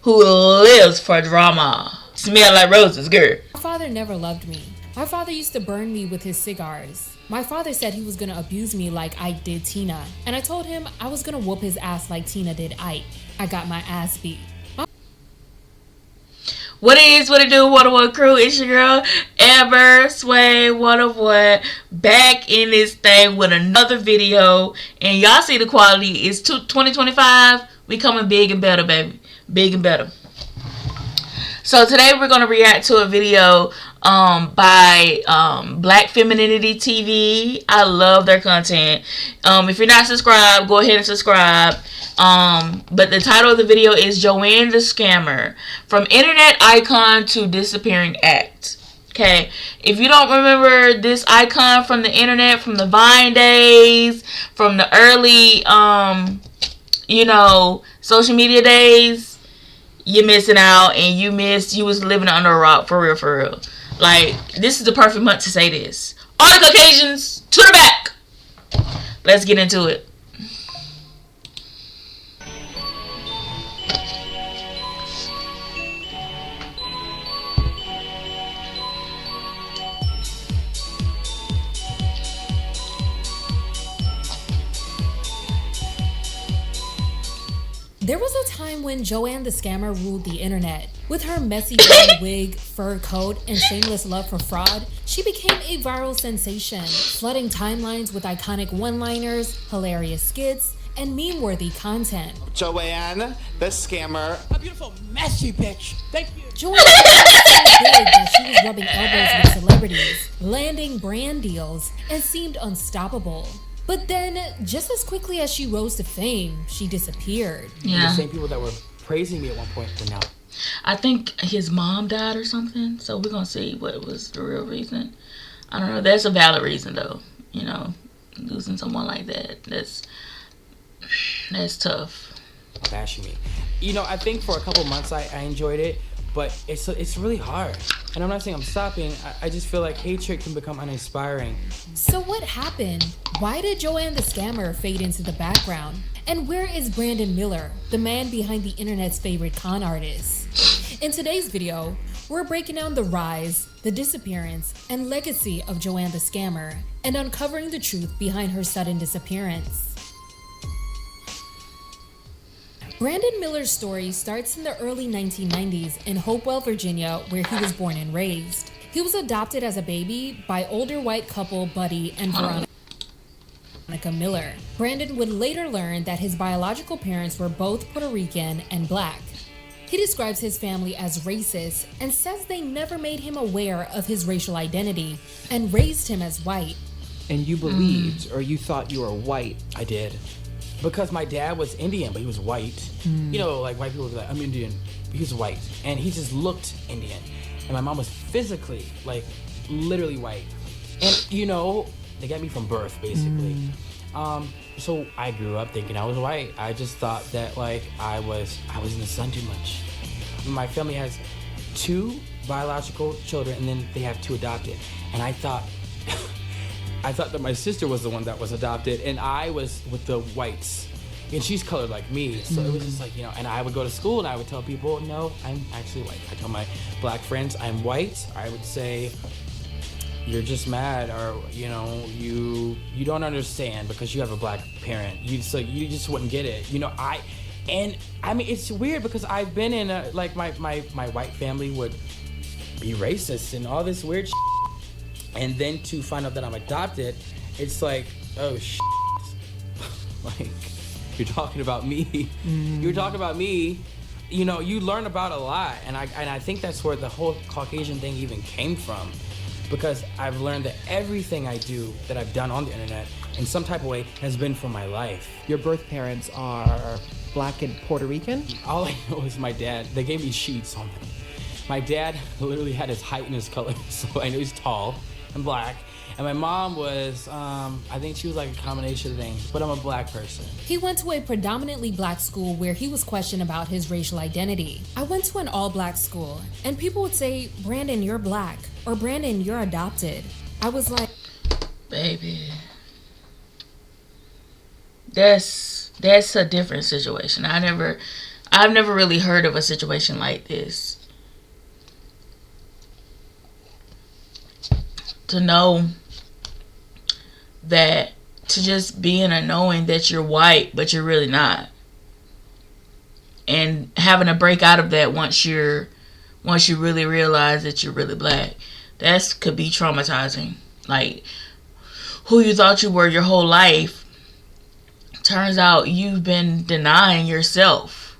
who lives for drama. Smell like roses, girl. My father never loved me. My father used to burn me with his cigars. My father said he was gonna abuse me like Ike did Tina, and I told him I was gonna whoop his ass like Tina did Ike. I got my ass beat. What it is, what it do, what of what crew, it's your girl, Amber Sway, what of what, back in this thing with another video, and y'all see the quality, it's 2025, we coming big and better, baby, big and better. So today we're going to react to a video by Black Femininity TV. I love their content. If you're not subscribed, go ahead and subscribe. But the title of the video is Joanne the Scammer, From Internet Icon to Disappearing Act. Okay, if you don't remember this icon from the internet, from the Vine days, from the early, social media days, you're missing out, and you was living under a rock, for real. Like, this is the perfect month to say this. All the Caucasians to the back. Let's get into it. There was a time when Joanne the Scammer ruled the internet. With her messy brown wig, fur coat, and shameless love for fraud, she became a viral sensation, flooding timelines with iconic one-liners, hilarious skits, and meme-worthy content. Joanne the Scammer. A beautiful, messy bitch. Thank you. Joanne was so big that she was rubbing elbows with celebrities, landing brand deals, and seemed unstoppable. But then, just as quickly as she rose to fame, she disappeared. Yeah. The same people that were praising me at one point were now. I think his mom died or something, so we're gonna see what was the real reason. I don't know. That's a valid reason, though. Losing someone like that, that's tough. Bashing me. I think for a couple months I enjoyed it, but it's really hard. And I'm not saying I'm stopping. I just feel like hatred can become uninspiring. So what happened? Why did Joanne the Scammer fade into the background? And where is Brandon Miller, the man behind the internet's favorite con artist? In today's video, we're breaking down the rise, the disappearance, and legacy of Joanne the Scammer, and uncovering the truth behind her sudden disappearance. Brandon Miller's story starts in the early 1990s in Hopewell, Virginia, where he was born and raised. He was adopted as a baby by older white couple Buddy and Veronica Miller. Brandon would later learn that his biological parents were both Puerto Rican and Black. He describes his family as racist and says they never made him aware of his racial identity and raised him as white. And you believed, or you thought you were white. I did. Because my dad was Indian, but he was white. Like white people would be like, I'm Indian, but he was white. And he just looked Indian. And my mom was physically, literally white. And, they got me from birth, basically. So I grew up thinking I was white. I just thought that, I was in the sun too much. My family has 2 biological children, and then they have 2 adopted. And I thought that my sister was the one that was adopted, and I was with the whites. And she's colored like me, so it was just and I would go to school and I would tell people, no, I'm actually white. I tell my Black friends I'm white. I would say, you're just mad, or, you don't understand because you have a Black parent. You just wouldn't get it. It's weird because I've been in my white family would be racist and all this weird shit. And then to find out that I'm adopted, it's like, oh shit. You're talking about me. You're talking about me. You learn about a lot, and I think that's where the whole Caucasian thing even came from, because I've learned that everything I do that I've done on the internet in some type of way has been for my life. Your birth parents are Black and Puerto Rican? All I know is my dad, they gave me sheets on them. My dad literally had his height and his color, so I know he's tall and Black. And my mom was, I think she was like a combination of things, but I'm a Black person. He went to a predominantly Black school where he was questioned about his racial identity. I went to an all-Black school, and people would say, Brandon, you're Black, or Brandon, you're adopted. I was like, baby, that's a different situation. I I've never really heard of a situation like this. To know that, to just be in a knowing that you're white, but you're really not. And having to break out of that once you really realize that you're really black. That could be traumatizing. Like, who you thought you were your whole life, turns out you've been denying yourself.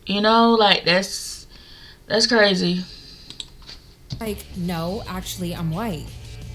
You know, like, that's crazy. Like, no, actually, I'm white.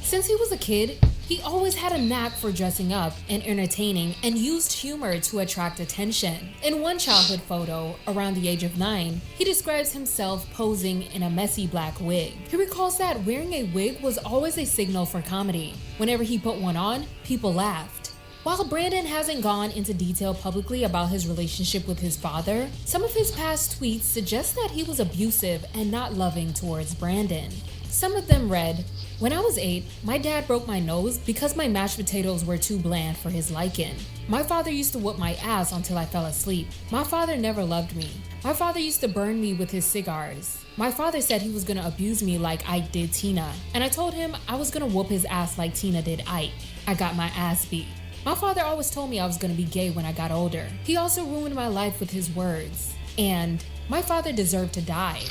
Since he was a kid, he always had a knack for dressing up and entertaining and used humor to attract attention. In one childhood photo, around the age of 9, he describes himself posing in a messy black wig. He recalls that wearing a wig was always a signal for comedy. Whenever he put one on, people laughed. While Brandon hasn't gone into detail publicly about his relationship with his father, some of his past tweets suggest that he was abusive and not loving towards Brandon. Some of them read, "When I was 8, my dad broke my nose because my mashed potatoes were too bland for his liking. My father used to whoop my ass until I fell asleep. My father never loved me. My father used to burn me with his cigars. My father said he was gonna abuse me like Ike did Tina, and I told him I was gonna whoop his ass like Tina did Ike. I got my ass beat. My father always told me I was gonna be gay when I got older. He also ruined my life with his words. And my father deserved to die."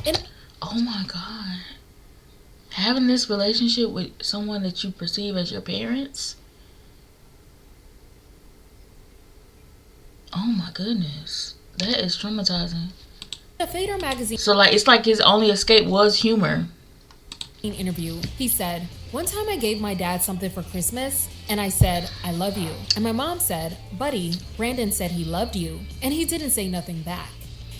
And oh my God. Having this relationship with someone that you perceive as your parents? Oh my goodness. That is traumatizing. a Fader magazine So, like, it's like his only escape was humor. interview, he said, "One time I gave my dad something for Christmas, and I said, 'I love you.' And my mom said, 'Buddy, Brandon said he loved you,' and he didn't say nothing back."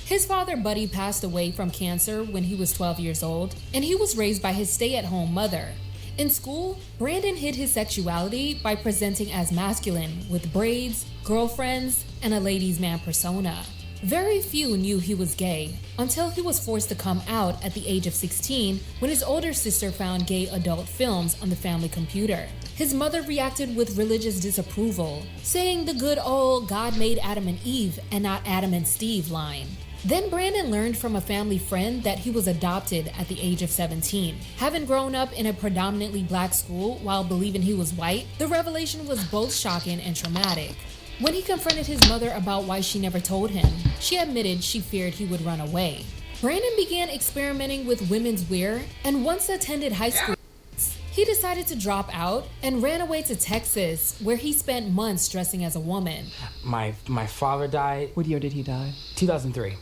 His father, Buddy, passed away from cancer when he was 12 years old, and he was raised by his stay-at-home mother. In school, Brandon hid his sexuality by presenting as masculine with braids, girlfriends, and a ladies' man persona. Very few knew he was gay until he was forced to come out at the age of 16 when his older sister found gay adult films on the family computer. His mother reacted with religious disapproval, saying the good old "God made Adam and Eve and not Adam and Steve" line. Then Brandon learned from a family friend that he was adopted at the age of 17. Having grown up in a predominantly black school while believing he was white, the revelation was both shocking and traumatic. When he confronted his mother about why she never told him, she admitted she feared he would run away. Brandon began experimenting with women's wear and once attended high school. He decided to drop out and ran away to Texas, where he spent months dressing as a woman. My father died What year did he die? 2003,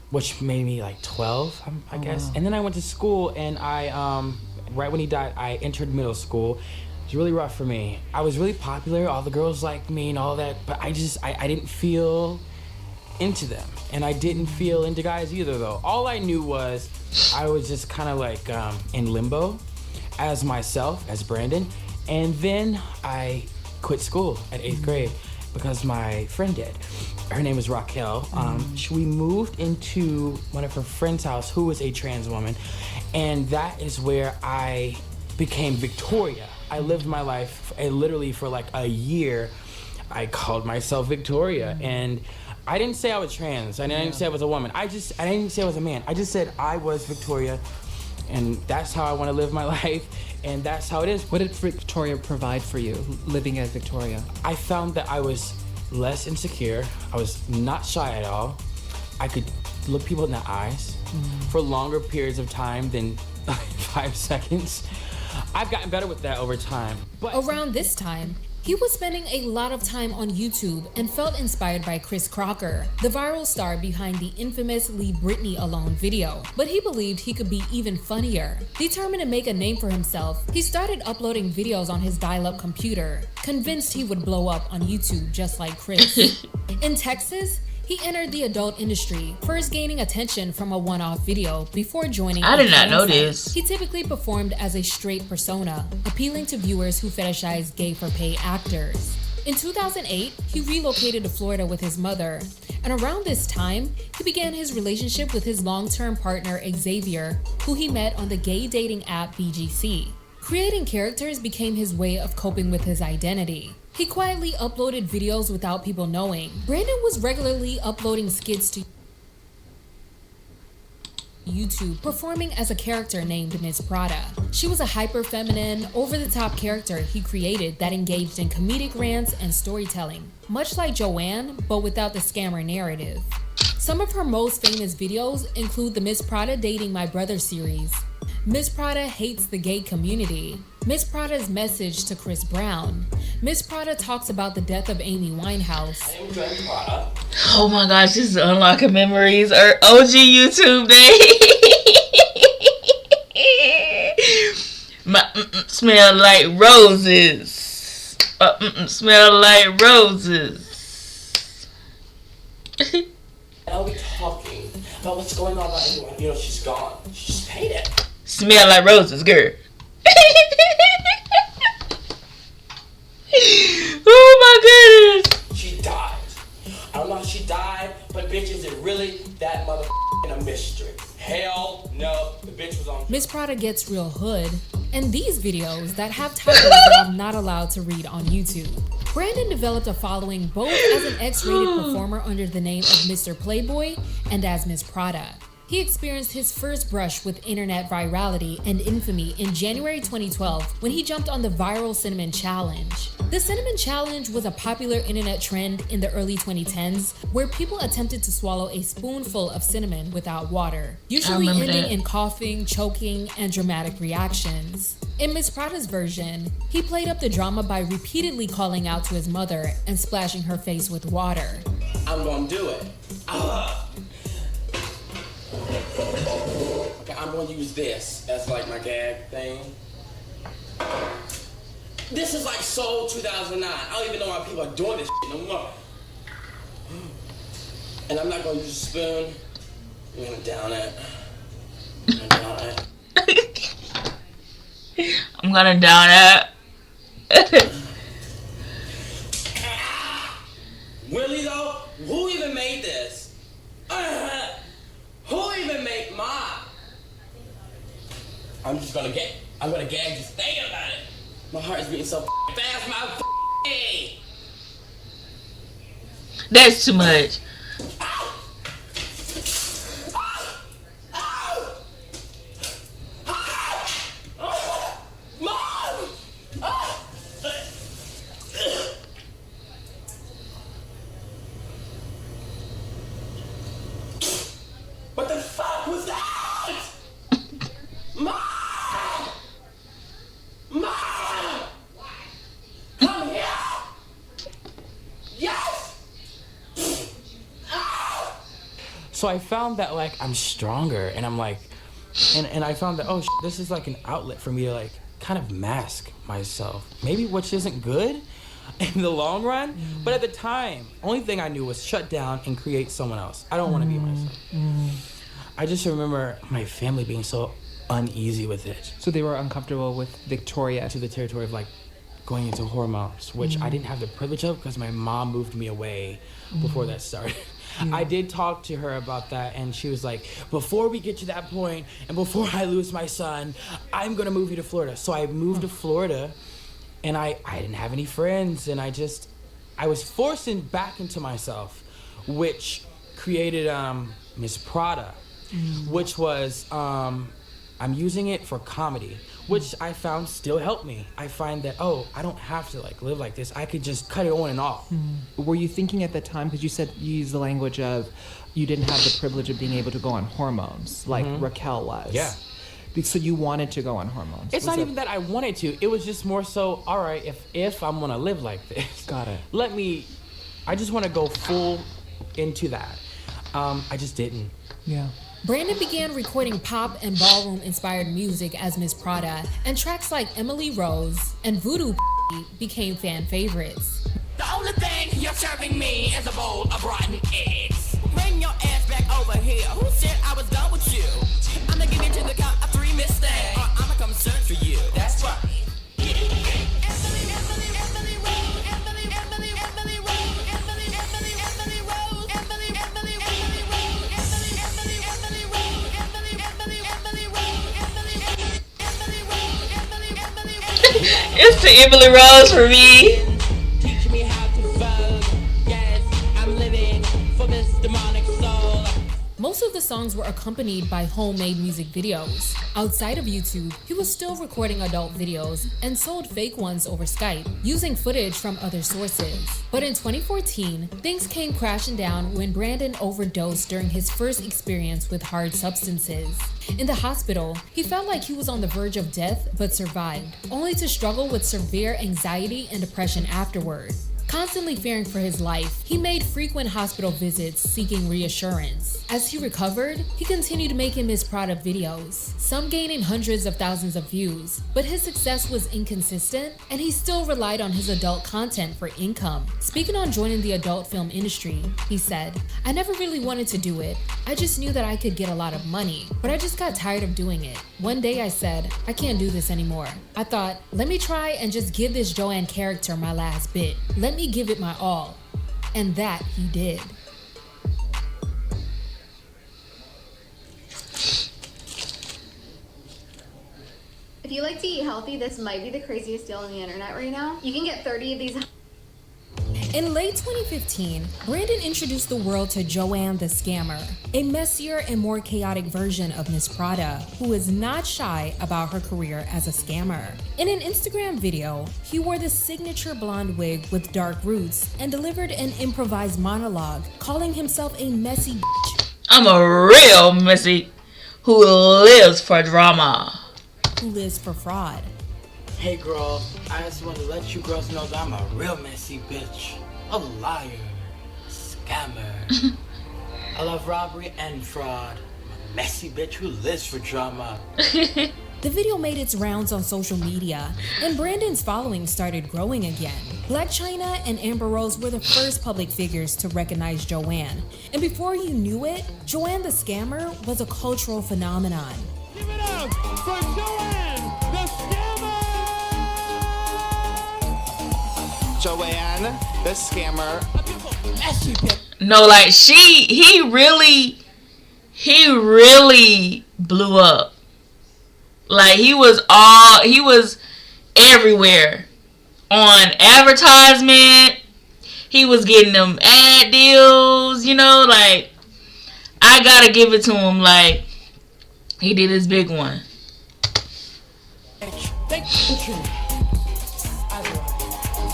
which made me like 12, I guess. Wow. And then I went to school, and right when he died, I entered middle school. It was really rough for me. I was really popular, all the girls liked me and all that, but I didn't feel into them. And I didn't feel into guys either, though. All I knew was I was just kind of like in limbo as myself, as Brandon. And then I quit school at 8th grade because my friend did. Her name is Raquel. We moved into one of her friend's house, who was a trans woman. And that is where I became Victoria. I lived my life literally for like a year. I called myself Victoria, and I didn't say I was trans. I didn't say I was a woman. I didn't say I was a man. I just said I was Victoria, and that's how I want to live my life, and that's how it is. What did Victoria provide for you, living as Victoria? I found that I was less insecure. I was not shy at all. I could look people in the eyes for longer periods of time than 5 seconds. I've gotten better with that over time. But around this time, he was spending a lot of time on YouTube and felt inspired by Chris Crocker, the viral star behind the infamous "Leave Britney Alone" video. But he believed he could be even funnier. Determined to make a name for himself, he started uploading videos on his dial-up computer, convinced he would blow up on YouTube just like Chris. In Texas, he entered the adult industry, first gaining attention from a one-off video before joining. I did not know this. He typically performed as a straight persona, appealing to viewers who fetishize gay-for-pay actors. In 2008, he relocated to Florida with his mother, and around this time, he began his relationship with his long-term partner Xavier, who he met on the gay dating app BGC. Creating characters became his way of coping with his identity. He quietly uploaded videos without people knowing. Brandon was regularly uploading skits to YouTube, performing as a character named Miss Prada. She was a hyper-feminine, over-the-top character he created that engaged in comedic rants and storytelling, much like Joanne, but without the scammer narrative. Some of her most famous videos include the Miss Prada Dating My Brother series, Miss Prada Hates the Gay Community, Miss Prada's Message to Chris Brown, Miss Prada Talks About the Death of Amy Winehouse. Oh my gosh, this is unlocking memories or OG YouTube day. My smell like roses. Smell like roses. I'll be talking about what's going on right now. You know, she's gone. She just paid it. Smell like roses, girl. Oh my goodness. She died. I don't know how she died, but bitch, is it really that motherfucking a mystery? Hell no, the bitch was on. Miss Prada Gets Real Hood, and these videos that have titles that I'm not allowed to read on YouTube. Brandon developed a following both as an X-rated performer under the name of Mr. Playboy and as Miss Prada. He experienced his first brush with internet virality and infamy in January 2012 when he jumped on the viral Cinnamon Challenge. The Cinnamon Challenge was a popular internet trend in the early 2010s where people attempted to swallow a spoonful of cinnamon without water, usually ending in coughing, choking, and dramatic reactions. In Miss Prada's version, he played up the drama by repeatedly calling out to his mother and splashing her face with water. I'm gonna do it. Okay, I'm gonna use this as like my gag thing. This is like Soul 2009. I don't even know why people are doing this shit no more. And I'm not gonna use a spoon. I'm gonna down it. I'm gonna down it. Really though? Who even made this? Who even made mine? I'm gonna gag just thinking about it. My heart is beating so fast, my That's too much. What the fuck was that? Mom! Mom! Come here! Yes! So I found that like I'm stronger and I'm like, and I found that, oh, this is like an outlet for me to like kind of mask myself. Maybe which isn't good in the long run, but at the time, only thing I knew was shut down and create someone else. I don't want to be myself. I just remember my family being so uneasy with it. So they were uncomfortable with Victoria. To the territory of like going into hormones, which I didn't have the privilege of because my mom moved me away before that started. I did talk to her about that and she was like, before we get to that point and before I lose my son, I'm gonna move you to Florida. So I moved to Florida and I didn't have any friends and I was forcing back into myself, which created Miss Prada, which was I'm using it for comedy, which I found still helped me. I find that, oh, I don't have to like live like this. I could just cut it on and off. Were you thinking at the time, because you said you used the language of you didn't have the privilege of being able to go on hormones like Raquel was. Yeah. So you wanted to go on hormones. It's not even that I wanted to. It was just more so, all right, if I'm gonna live like this, Got it. I just want to go full into that. I just didn't. Yeah. Brandon began recording pop and ballroom-inspired music as Miss Prada, and tracks like Emily Rose and Voodoo became fan favorites. The only thing you're serving me is a bowl of rotten eggs. Bring your ass back over here. Who said I was done with you? I'm gonna give you to the count of 3 mistakes, or I'm gonna come search for you. That's right. It's the Emily Rose for me. Teach me how to vogue. Yes, I'm living for this demonic soul. Most of the songs were accompanied by homemade music videos. Outside of YouTube, he was still recording adult videos and sold fake ones over Skype, using footage from other sources. But in 2014, things came crashing down when Brandon overdosed during his first experience with hard substances. In the hospital, he felt like he was on the verge of death but survived, only to struggle with severe anxiety and depression afterward. Constantly fearing for his life, he made frequent hospital visits seeking reassurance. As he recovered, he continued making his product videos, some gaining hundreds of thousands of views, but his success was inconsistent and he still relied on his adult content for income. Speaking on joining the adult film industry, he said, "I never really wanted to do it. I just knew that I could get a lot of money, but I just got tired of doing it. One day I said, I can't do this anymore. I thought, let me try and just give this Joanne character my last bit. Let me give it my all." And that he did. If you like to eat healthy, this might be the craziest deal on the internet right now. You can get 30 of these. In late 2015, Brandon introduced the world to Joanne the Scammer, a messier and more chaotic version of Miss Prada, who is not shy about her career as a scammer. In an Instagram video, he wore the signature blonde wig with dark roots and delivered an improvised monologue, calling himself a messy bitch. I'm a real messy who lives for drama. Who lives for fraud. Hey girl, I just want to let you girls know that I'm a real messy bitch. A liar. Scammer. I love robbery and fraud. I'm a messy bitch who lives for drama. The video made its rounds on social media, and Brandon's following started growing again. Blac Chyna and Amber Rose were the first public figures to recognize Joanne, and before you knew it, Joanne the Scammer was a cultural phenomenon. Give it up for Joanne, the scammer! Joanne, the scammer. No, like he really blew up. Like he was everywhere on advertisement. He was getting them ad deals, you know, like I gotta give it to him. Like he did his big one.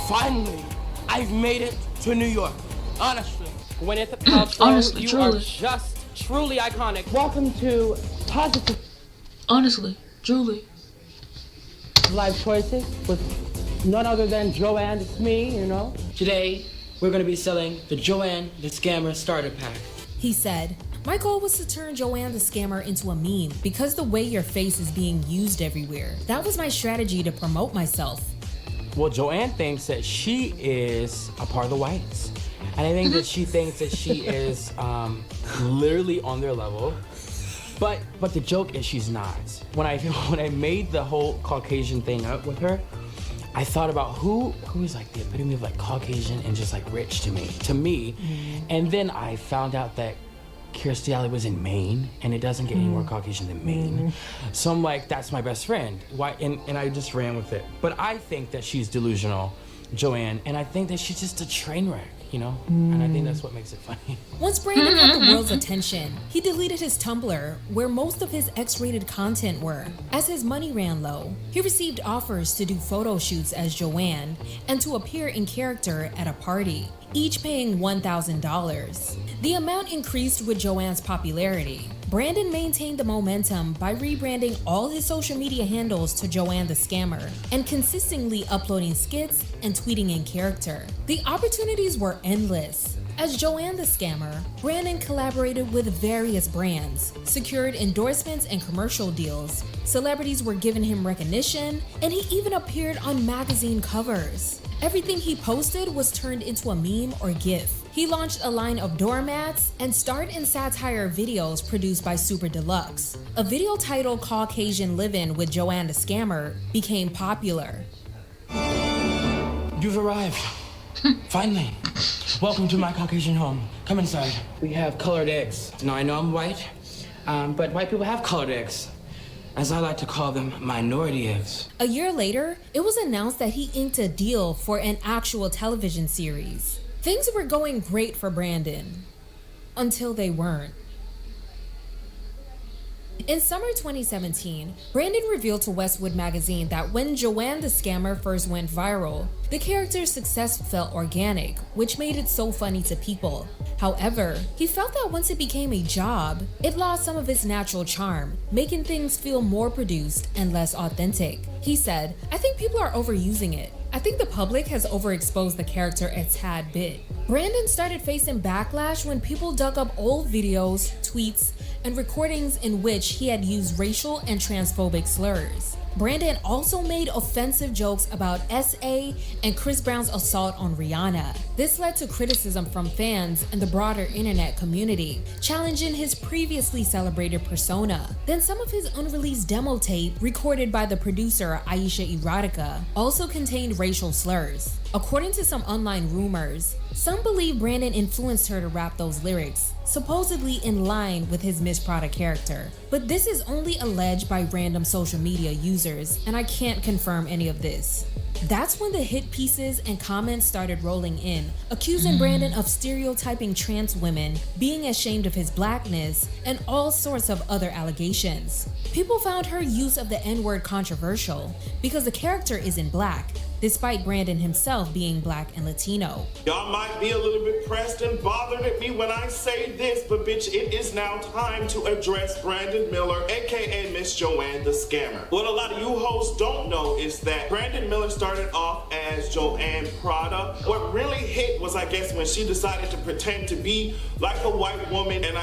Finally, I've made it to New York. Honestly, Gwyneth Paltrow, Honestly, you truly. are just truly iconic. Welcome to Positive Honestly, truly. Life Choices with none other than Joanne. It's me, you know. Today, we're going to be selling the Joanne the Scammer Starter Pack. He said, "My goal was to turn Joanne the Scammer into a meme because the way your face is being used everywhere. That was my strategy to promote myself." Well, Joanne thinks that she is a part of the whites. And I think that she thinks that she is literally on their level. But the joke is she's not. When I made the whole Caucasian thing up with her, I thought about who is like the epitome of like Caucasian and just like rich to me. And then I found out that Kirstie Alley was in Maine, and it doesn't get any more Caucasian than Maine. So I'm like, that's my best friend. Why? And I just ran with it. But I think that she's delusional, Joanne, and I think that she's just a train wreck, you know? And I think that's what makes it funny. Once Brandon got the world's attention, he deleted his Tumblr, where most of his X-rated content were. As his money ran low, he received offers to do photo shoots as Joanne and to appear in character at a party, each paying $1,000. The amount increased with Joanne's popularity. Brandon maintained the momentum by rebranding all his social media handles to Joanne the Scammer and consistently uploading skits and tweeting in character. The opportunities were endless. As Joanne the Scammer, Brandon collaborated with various brands, secured endorsements and commercial deals, celebrities were giving him recognition, and he even appeared on magazine covers. Everything he posted was turned into a meme or GIF. He launched a line of doormats and starred in satire videos produced by Super Deluxe. A video titled Caucasian Livin' with Joanne the Scammer became popular. You've arrived. Finally. Welcome to my Caucasian home. Come inside. We have colored eggs. Now I know I'm white, but white people have colored eggs. as I like to call them, minority eggs. A year later, it was announced that he inked a deal for an actual television series. Things were going great for Brandon. Until they weren't. In summer 2017, Brandon revealed to Westwood magazine that when Joanne the Scammer first went viral, the character's success felt organic, which made it so funny to people. However, he felt that once it became a job, it lost some of its natural charm, making things feel more produced and less authentic. He said, "I think people are overusing it. I think the public has overexposed the character a tad bit." Brandon started facing backlash when people dug up old videos, tweets, and recordings in which he had used racial and transphobic slurs. Brandon also made offensive jokes about SA and Chris Brown's assault on Rihanna. This led to criticism from fans and the broader internet community, challenging his previously celebrated persona. Then some of his unreleased demo tape, recorded by the producer Aisha Erotica, also contained racial slurs. According to some online rumors, some believe Brandon influenced her to rap those lyrics, supposedly in line with his Miss Prada character. But this is only alleged by random social media users, and I can't confirm any of this. That's when the hit pieces and comments started rolling in, accusing Brandon of stereotyping trans women, being ashamed of his blackness, and all sorts of other allegations. People found her use of the N-word controversial because the character isn't black, despite Brandon himself being black and Latino. Y'all might be a little bit pressed and bothered at me when I say this, but bitch, it is now time to address Brandon Miller, aka Miss Joanne the Scammer. What a lot of you hosts don't know is that Brandon Miller started off as Joanne Prada. What really hit was, I guess, when she decided to pretend to be like a white woman, and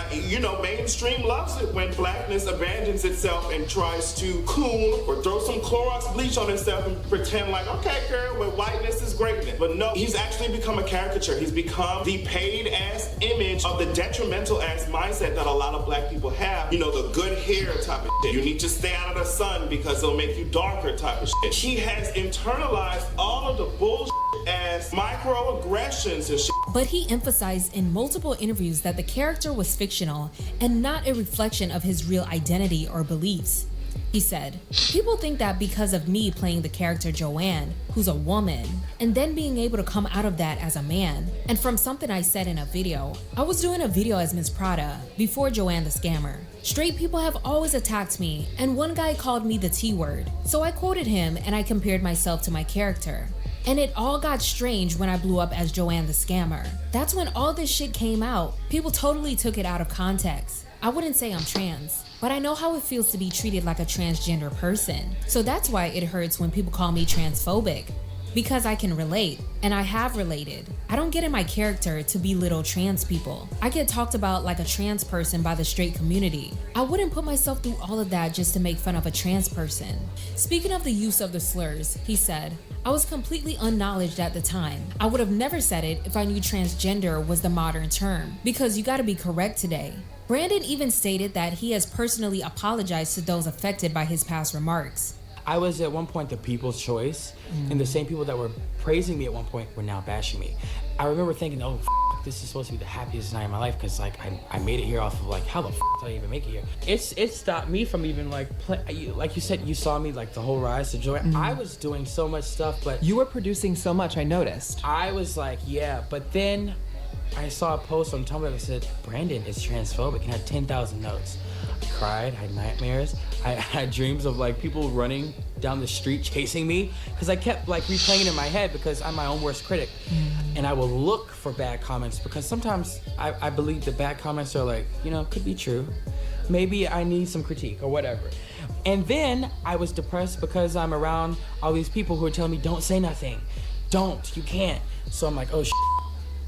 mainstream loves it when blackness abandons itself and tries to coon or throw some Clorox bleach on itself and pretend like, okay, girl, where whiteness is greatness. But no, he's actually become a caricature. He's become the paid-ass image of the detrimental-ass mindset that a lot of black people have. You know, the good hair type of shit. You need to stay out of the sun because it'll make you darker type of shit. He has internalized all of the bullshit-ass microaggressions and shit. But he emphasized in multiple interviews that the character was fictional and not a reflection of his real identity or beliefs. He said, "People think that because of me playing the character Joanne, who's a woman, and then being able to come out of that as a man, and from something I said in a video, I was doing a video as Miss Prada before Joanne the Scammer. Straight people have always attacked me, and one guy called me the T-word. So I quoted him and I compared myself to my character. And it all got strange when I blew up as Joanne the Scammer. That's when all this shit came out. People totally took it out of context. I wouldn't say I'm trans, but I know how it feels to be treated like a transgender person. So that's why it hurts when people call me transphobic. Because I can relate, and I have related. I don't get in my character to belittle trans people. I get talked about like a trans person by the straight community. I wouldn't put myself through all of that just to make fun of a trans person." Speaking of the use of the slurs, he said, "I was completely unknowledged at the time. I would have never said it if I knew transgender was the modern term, because you gotta be correct today." Brandon even stated that he has personally apologized to those affected by his past remarks. I was at one point the people's choice, and the same people that were praising me at one point were now bashing me. I remember thinking, oh, this is supposed to be the happiest night of my life, because like I made it here off of like, how the did I even make it here? It stopped me from even like like you said, you saw me like the whole rise to joy. I was doing so much stuff, but You were producing so much, I noticed. I was like, yeah, but then I saw a post on Tumblr that said, Brandon is transphobic, and had 10,000 notes. I cried, I had nightmares. I had dreams of like people running down the street chasing me, because I kept like replaying it in my head because I'm my own worst critic. And I will look for bad comments, because sometimes I believe the bad comments are like, you know, could be true. Maybe I need some critique or whatever. And then I was depressed because I'm around all these people who are telling me, don't say nothing. Don't, you can't. So I'm like, oh shit.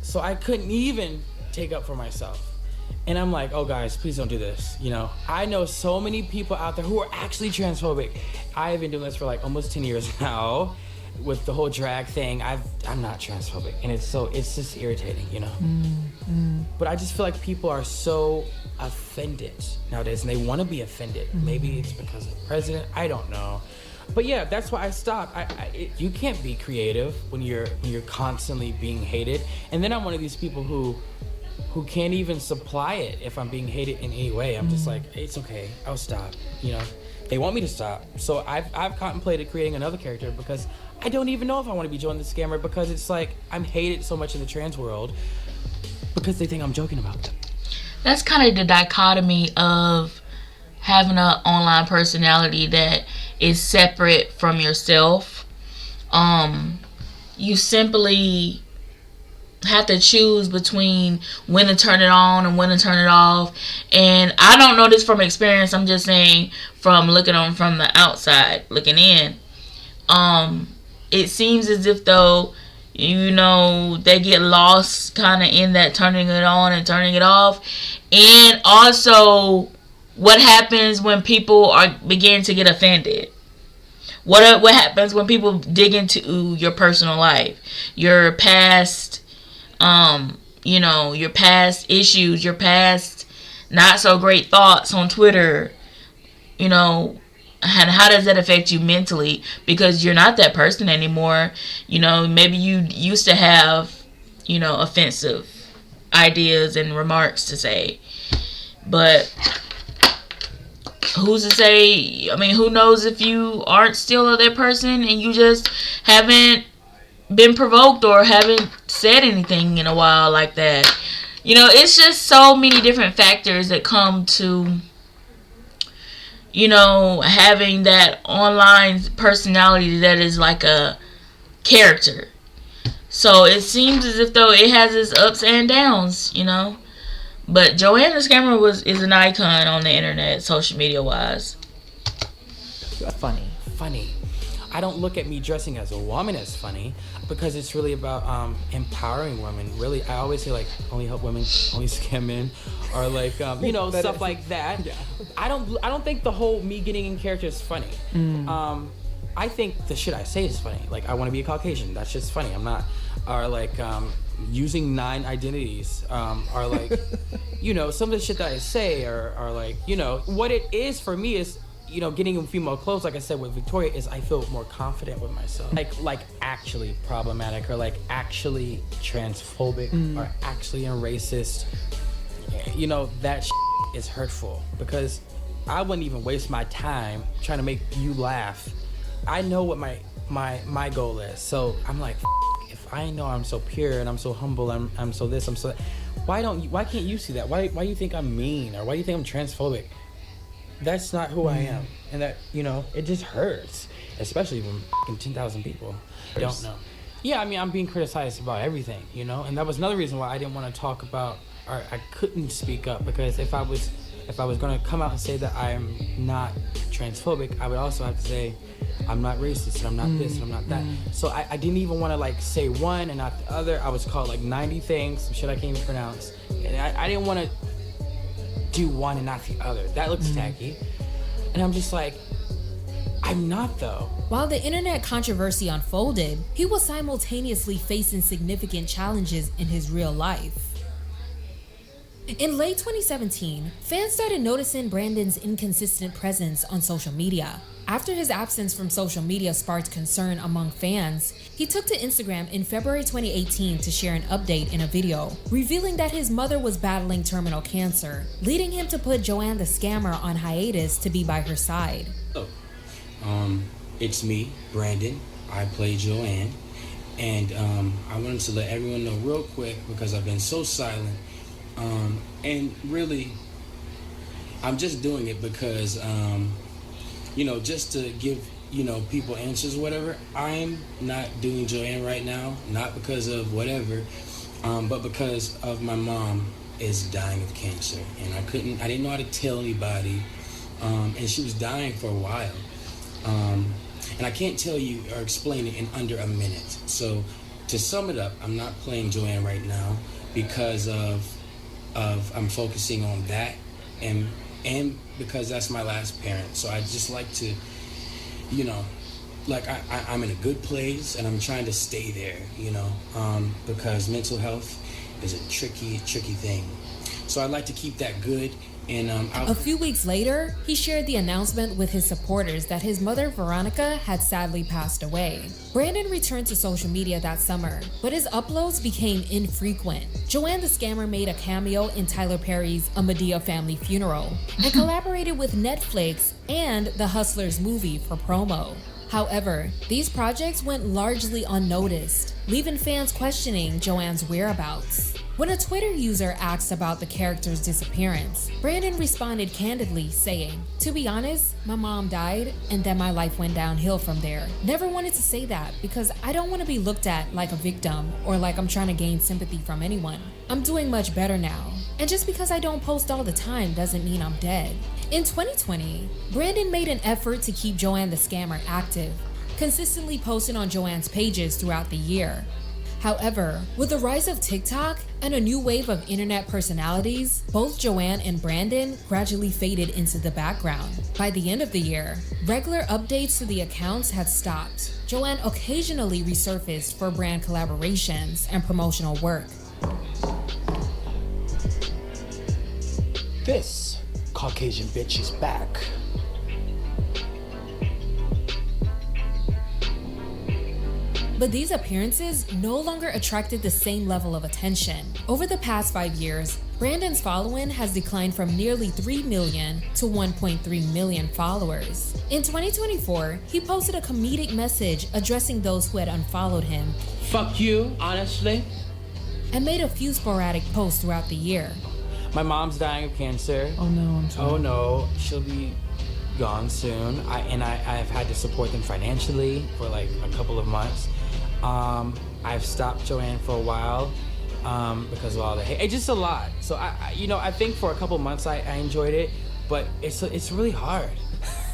So I couldn't even take up for myself. And I'm like, oh guys, please don't do this. You know, I know so many people out there who are actually transphobic. I've been doing this for like almost 10 years now with the whole drag thing. I'm not transphobic, and it's just irritating, you know? But I just feel like people are so offended nowadays, and they want to be offended. Maybe it's because of the president, I don't know. But yeah, that's why I stopped. You can't be creative when you're constantly being hated. And then I'm one of these people who who can't even supply it if I'm being hated in any way. I'm just like, it's okay, I'll stop. You know, they want me to stop. So I've contemplated creating another character because I don't even know if I want to be Joanne the Scammer, because it's like I'm hated so much in the trans world because they think I'm joking about them. That's kind of the dichotomy of having an online personality that is separate from yourself. You simply have to choose between when to turn it on and when to turn it off. And I don't know this from experience. I'm just saying from looking on from the outside, looking in. It seems as if though, you know, they get lost kind of in that turning it on and turning it off. And also what happens when people begin to get offended. What happens when people dig into your personal life, your past, you know, your past issues, your past not so great thoughts on Twitter, you know, and how does that affect you mentally? Because you're not that person anymore. You know, maybe you used to have, you know, offensive ideas and remarks to say, but who's to say? I mean, who knows if you aren't still that person and you just haven't been provoked or haven't said anything in a while like that. You know, it's just so many different factors that come to, you know, having that online personality that is like a character. So it seems as if though it has its ups and downs, you know. But Joanne the Scammer is an icon on the internet, social media wise. Funny. I don't look at me dressing as a woman as funny, because it's really about empowering women. Really, I always say like only help women, only scam men, or like you know, stuff like that. Yeah. I don't think the whole me getting in character is funny. I think the shit I say is funny. Like I want to be a Caucasian. That's just funny. I'm not. Or like using 9 identities. Or like you know, some of the shit that I say are like, you know, what it is for me is, you know, getting in female clothes, like I said with Victoria, is I feel more confident with myself. Like actually problematic, or like actually transphobic, or actually racist. You know, that is hurtful, because I wouldn't even waste my time trying to make you laugh. I know what my goal is. So I'm like, if I know I'm so pure and I'm so humble, I'm so this, I'm so that, why can't you see that? Why do you think I'm mean, or why do you think I'm transphobic? That's not who I am. And that, you know, it just hurts, especially when 10,000 people don't know. Yeah, I mean, I'm being criticized about everything, you know, and that was another reason why I didn't want to talk about, or I couldn't speak up, because if I was going to come out and say that I'm not transphobic, I would also have to say I'm not racist, and I'm not this, and I'm not that. So I didn't even want to like say one and not the other. I was called like 90 things, some shit I can't even pronounce, and I didn't want to do one and not the other. That looks tacky. And I'm just like, I'm not though. While the internet controversy unfolded, he was simultaneously facing significant challenges in his real life. In late 2017, fans started noticing Brandon's inconsistent presence on social media. After his absence from social media sparked concern among fans, he took to Instagram in February 2018 to share an update in a video, revealing that his mother was battling terminal cancer, leading him to put Joanne the Scammer on hiatus to be by her side. It's me, Brandon. I play Joanne, and I wanted to let everyone know real quick, because I've been so silent, and really, I'm just doing it because, you know, just to give, you know, people answers, whatever. I'm not doing Joanne right now, not because of whatever, but because of my mom is dying of cancer, and I didn't know how to tell anybody, and she was dying for a while, and I can't tell you or explain it in under a minute. So to sum it up, I'm not playing Joanne right now because of I'm focusing on that, and because that's my last parent. So I just like to, you know, like I'm in a good place, and I'm trying to stay there, you know, because mental health is a tricky thing. So I'd like to keep that good, And A few weeks later, he shared the announcement with his supporters that his mother, Veronica, had sadly passed away. Brandon returned to social media that summer, but his uploads became infrequent. Joanne the Scammer made a cameo in Tyler Perry's A Medea Family Funeral and collaborated with Netflix and the Hustlers movie for promo. However, these projects went largely unnoticed, leaving fans questioning Joanne's whereabouts. When a Twitter user asked about the character's disappearance, Brandon responded candidly, saying, "To be honest, my mom died, and then my life went downhill from there. Never wanted to say that because I don't want to be looked at like a victim or like I'm trying to gain sympathy from anyone. I'm doing much better now. And just because I don't post all the time doesn't mean I'm dead." In 2020, Brandon made an effort to keep Joanne the Scammer active, consistently posting on Joanne's pages throughout the year. However, with the rise of TikTok and a new wave of internet personalities, both Joanne and Brandon gradually faded into the background. By the end of the year, regular updates to the accounts had stopped. Joanne occasionally resurfaced for brand collaborations and promotional work. This Caucasian bitch is back. But these appearances no longer attracted the same level of attention. Over the past 5 years, Brandon's following has declined from nearly 3 million to 1.3 million followers. In 2024, he posted a comedic message addressing those who had unfollowed him. Fuck you, honestly. And made a few sporadic posts throughout the year. My mom's dying of cancer. Oh no, I'm sorry. Oh no, she'll be gone soon. I've had to support them financially for like a couple of months. I've stopped Joanne for a while because of all the hate. It's just a lot. So I think for a couple of months I enjoyed it, but it's really hard.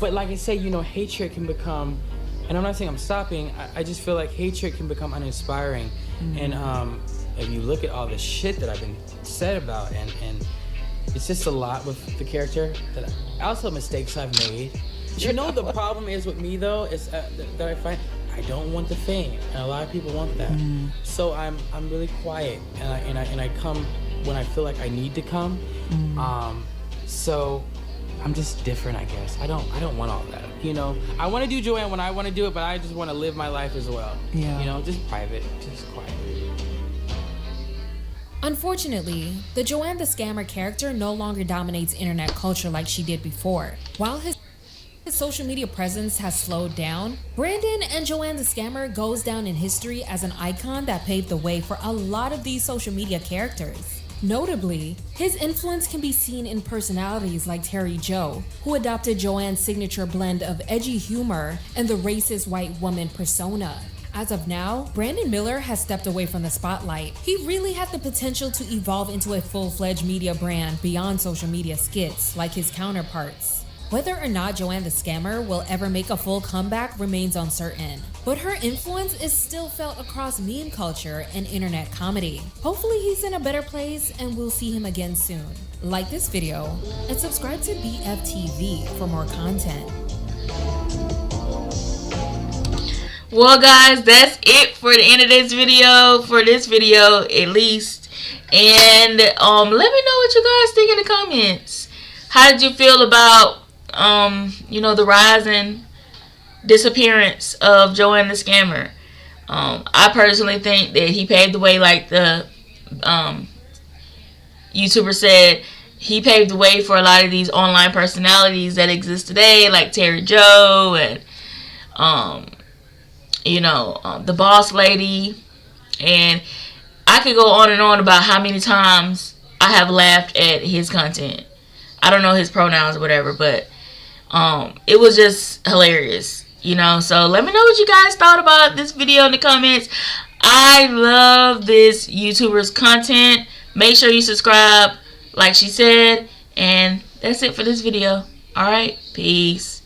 But like I say, hatred can become, and I'm not saying I'm stopping. I just feel like hatred can become uninspiring. And if you look at all the shit that I've been said about, and it's just a lot with the character. That also mistakes I've made. The problem is with me though is that I find I don't want the fame, and a lot of people want that. So I'm really quiet, and I come when I feel like I need to come. So I'm just different, I guess. I don't want all that. I want to do Joanne when I want to do it, but I just want to live my life as well. Yeah. Just private, just quiet. Unfortunately, the Joanne the Scammer character no longer dominates internet culture like she did before. While his social media presence has slowed down, Brandon and Joanne the Scammer goes down in history as an icon that paved the way for a lot of these social media characters. Notably, his influence can be seen in personalities like Terry Joe, who adopted Joanne's signature blend of edgy humor and the racist white woman persona. As of now, Brandon Miller has stepped away from the spotlight. He really had the potential to evolve into a full-fledged media brand beyond social media skits like his counterparts. Whether or not Joanne the Scammer will ever make a full comeback remains uncertain, but her influence is still felt across meme culture and internet comedy. Hopefully he's in a better place and we'll see him again soon. Like this video and subscribe to BFTV for more content. Well guys, that's it for the end of this video, at least. And let me know what you guys think in the comments. How did you feel about the rise and disappearance of Joanne the Scammer? I personally think that he paved the way, like the YouTuber said. He paved the way for a lot of these online personalities that exist today, like Terry Joe and the Boss Lady. And I could go on and on about how many times I have laughed at his content. I don't know his pronouns or whatever, but it was just hilarious, So let me know what you guys thought about this video in the comments. I love this YouTuber's content. Make sure you subscribe, like she said. And that's it for this video. Alright, peace.